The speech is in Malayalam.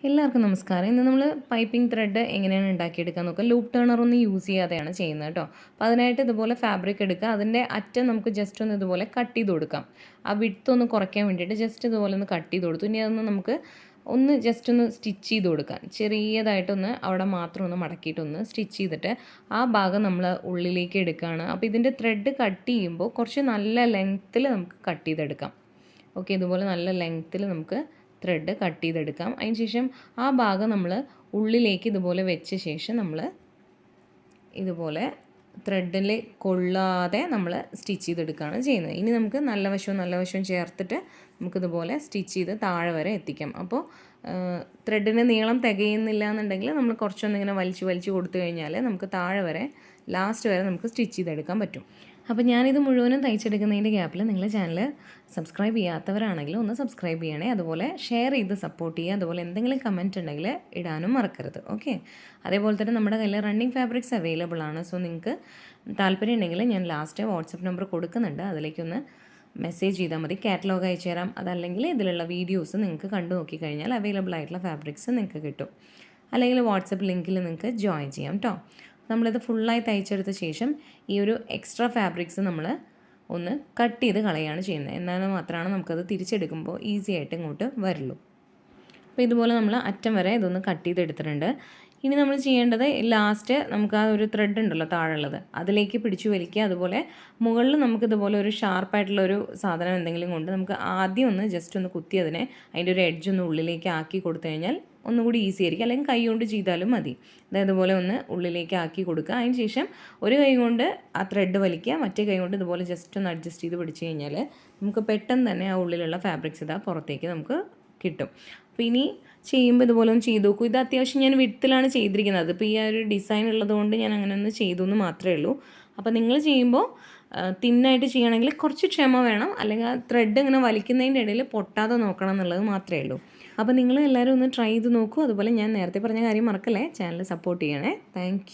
എല്ലാവർക്കും നമസ്കാരം. ഇന്ന് നമ്മൾ പൈപ്പിംഗ് ത്രെഡ് എങ്ങനെയാണ് ഉണ്ടാക്കിയെടുക്കാൻ നോക്കുക. ലൂപ്പ് ടേണർ ഒന്നും യൂസ് ചെയ്യാതെയാണ് ചെയ്യുന്നത് കേട്ടോ. അപ്പോൾ അതിനായിട്ട് ഇതുപോലെ ഫാബ്രിക് എടുക്കുക. അതിൻ്റെ അറ്റം നമുക്ക് ജസ്റ്റ് ഒന്ന് ഇതുപോലെ കട്ട് ചെയ്ത് കൊടുക്കാം. ആ വിഡ്ത്ത് ഒന്ന് കുറയ്ക്കാൻ വേണ്ടിയിട്ട് ജസ്റ്റ് ഇതുപോലെ ഒന്ന് കട്ട് ചെയ്ത് കൊടുത്തു. ഇനി അതൊന്ന് നമുക്ക് ജസ്റ്റ് ഒന്ന് സ്റ്റിച്ച് ചെയ്ത് കൊടുക്കാം. ചെറിയതായിട്ടൊന്ന് അവിടെ മാത്രം ഒന്ന് മടക്കിയിട്ടൊന്ന് സ്റ്റിച്ച് ചെയ്തിട്ട് ആ ഭാഗം നമ്മൾ ഉള്ളിലേക്ക് എടുക്കുകയാണ്. അപ്പോൾ ഇതിൻ്റെ ത്രെഡ് കട്ട് ചെയ്യുമ്പോൾ കുറച്ച് നല്ല ലെങ്ത്തിൽ നമുക്ക് കട്ട് ചെയ്തെടുക്കാം. ഓക്കെ, ഇതുപോലെ നല്ല ലെങ്ത്തിൽ നമുക്ക് ത്രെഡ് കട്ട് ചെയ്തെടുക്കാം. അതിന് ശേഷം ആ ഭാഗം നമ്മൾ ഉള്ളിലേക്ക് ഇതുപോലെ വെച്ച ശേഷം നമ്മൾ ഇതുപോലെ ത്രെഡിൽ കൊള്ളാതെ നമ്മൾ സ്റ്റിച്ച് ചെയ്തെടുക്കുകയാണ് ചെയ്യുന്നത്. ഇനി നമുക്ക് നല്ല വശവും ചേർത്തിട്ട് നമുക്കിതുപോലെ സ്റ്റിച്ച് ചെയ്ത് താഴെ വരെ എത്തിക്കാം. അപ്പോൾ ത്രെഡിന് നീളം തികയുന്നില്ല എന്നുണ്ടെങ്കിൽ നമ്മൾ കുറച്ചൊന്നിങ്ങനെ വലിച്ചു കൊടുത്തു കഴിഞ്ഞാൽ നമുക്ക് താഴെ വരെ ലാസ്റ്റ് വരെ നമുക്ക് സ്റ്റിച്ച് ചെയ്തെടുക്കാൻ പറ്റും. അപ്പോൾ ഞാനിത് മുഴുവനും തയ്ച്ചെടുക്കുന്നതിൻ്റെ ഗ്യാപ്പിൽ നിങ്ങൾ ചാനൽ സബ്സ്ക്രൈബ് ചെയ്യാത്തവരാണെങ്കിൽ ഒന്ന് സബ്സ്ക്രൈബ് ചെയ്യണേ. അതുപോലെ ഷെയർ ചെയ്ത് സപ്പോർട്ട് ചെയ്യുക. അതുപോലെ എന്തെങ്കിലും കമൻറ്റ് ഉണ്ടെങ്കിൽ ഇടാനും മറക്കരുത്. ഓക്കെ, അതേപോലെ തന്നെ നമ്മുടെ കയ്യിൽ റണ്ണിങ് ഫാബ്രിക്സ് അവൈലബിൾ ആണ്. സോ നിങ്ങൾക്ക് താല്പര്യം ഉണ്ടെങ്കിൽ ഞാൻ ലാസ്റ്റ് വാട്സപ്പ് നമ്പർ കൊടുക്കുന്നുണ്ട്. അതിലേക്കൊന്ന് മെസ്സേജ് ചെയ്താൽ മതി. കാറ്റലോഗ് അയച്ചു തരാം. അതല്ലെങ്കിൽ ഇതിലുള്ള വീഡിയോസ് നിങ്ങൾക്ക് കണ്ടു നോക്കിക്കഴിഞ്ഞാൽ അവൈലബിൾ ആയിട്ടുള്ള ഫാബ്രിക്സ് നിങ്ങൾക്ക് കിട്ടും. അല്ലെങ്കിൽ വാട്സപ്പ് ലിങ്കിൽ നിങ്ങൾക്ക് ജോയിൻ ചെയ്യാം കേട്ടോ. നമ്മളിത് ഫുള്ളായി തയ്ച്ചെടുത്ത ശേഷം ഈ ഒരു എക്സ്ട്രാ ഫാബ്രിക്സ് നമ്മൾ ഒന്ന് കട്ട് ചെയ്ത് കളയാണ് ചെയ്യുന്നത്. എന്നാൽ മാത്രമാണ് നമുക്കത് തിരിച്ചെടുക്കുമ്പോൾ ഈസി ആയിട്ട് ഇങ്ങോട്ട് വരുള്ളൂ. അപ്പോൾ ഇതുപോലെ നമ്മൾ അറ്റം വരെ ഇതൊന്ന് കട്ട് ചെയ്തെടുത്തിട്ടുണ്ട്. ഇനി നമ്മൾ ചെയ്യേണ്ടത് ലാസ്റ്റ് നമുക്ക് ആ ഒരു ത്രെഡ് ഉണ്ടല്ലോ താഴെയുള്ളത്, അതിലേക്ക് പിടിച്ചു വലിക്കുക. അതുപോലെ മുകളിൽ നമുക്കിതുപോലെ ഒരു ഷാർപ്പായിട്ടുള്ളൊരു സാധനം എന്തെങ്കിലും കൊണ്ട് നമുക്ക് ആദ്യം ഒന്ന് ജസ്റ്റ് ഒന്ന് കുത്തി അതിൻ്റെ ഒരു എഡ്ജ് ഒന്ന് ഉള്ളിലേക്ക് ആക്കി കൊടുത്തു കഴിഞ്ഞാൽ ഒന്നുകൂടി ഈസി ആയിരിക്കും. അല്ലെങ്കിൽ കൈ കൊണ്ട് ചെയ്താലും മതി. അതായത് ഇതുപോലെ ഒന്ന് ഉള്ളിലേക്ക് ആക്കി കൊടുക്കുക. അതിന് ശേഷം ഒരു കൈ കൊണ്ട് ആ ത്രെഡ് വലിക്കുക, മറ്റേ കൈ കൊണ്ട് ഇതുപോലെ ജസ്റ്റ് ഒന്ന് അഡ്ജസ്റ്റ് ചെയ്ത് പിടിച്ച് കഴിഞ്ഞാൽ നമുക്ക് പെട്ടെന്ന് തന്നെ ആ ഉള്ളിലുള്ള ഫാബ്രിക്സ് ഇതാ പുറത്തേക്ക് നമുക്ക് കിട്ടും. അപ്പോൾ ഇനി ചെയ്യുമ്പോൾ ഇതുപോലെ ഒന്ന് ചെയ്ത് നോക്കൂ. ഇത് അത്യാവശ്യം ഞാൻ വിഡ്ത്തിലാണ് ചെയ്തിരിക്കുന്നത്. ഇപ്പോൾ ഈ ഒരു ഡിസൈൻ ഉള്ളതുകൊണ്ട് ഞാൻ അങ്ങനെ ഒന്ന് ചെയ്തു എന്ന് മാത്രമേ ഉള്ളൂ. അപ്പോൾ നിങ്ങൾ ചെയ്യുമ്പോൾ തിന്നായിട്ട് ചെയ്യണമെങ്കിൽ കുറച്ച് ക്ഷമ വേണം. അല്ലെങ്കിൽ ആ ത്രെഡ് ഇങ്ങനെ വലിക്കുന്നതിൻ്റെ ഇടയിൽ പൊട്ടാതെ നോക്കണം എന്നുള്ളത് മാത്രമേ ഉള്ളൂ. അപ്പോൾ നിങ്ങൾ എല്ലാവരും ഒന്ന് ട്രൈ ചെയ്ത് നോക്കൂ. അതുപോലെ ഞാൻ നേരത്തെ പറഞ്ഞ കാര്യം മറക്കല്ലേ, ചാനൽ സപ്പോർട്ട് ചെയ്യണേ. താങ്ക്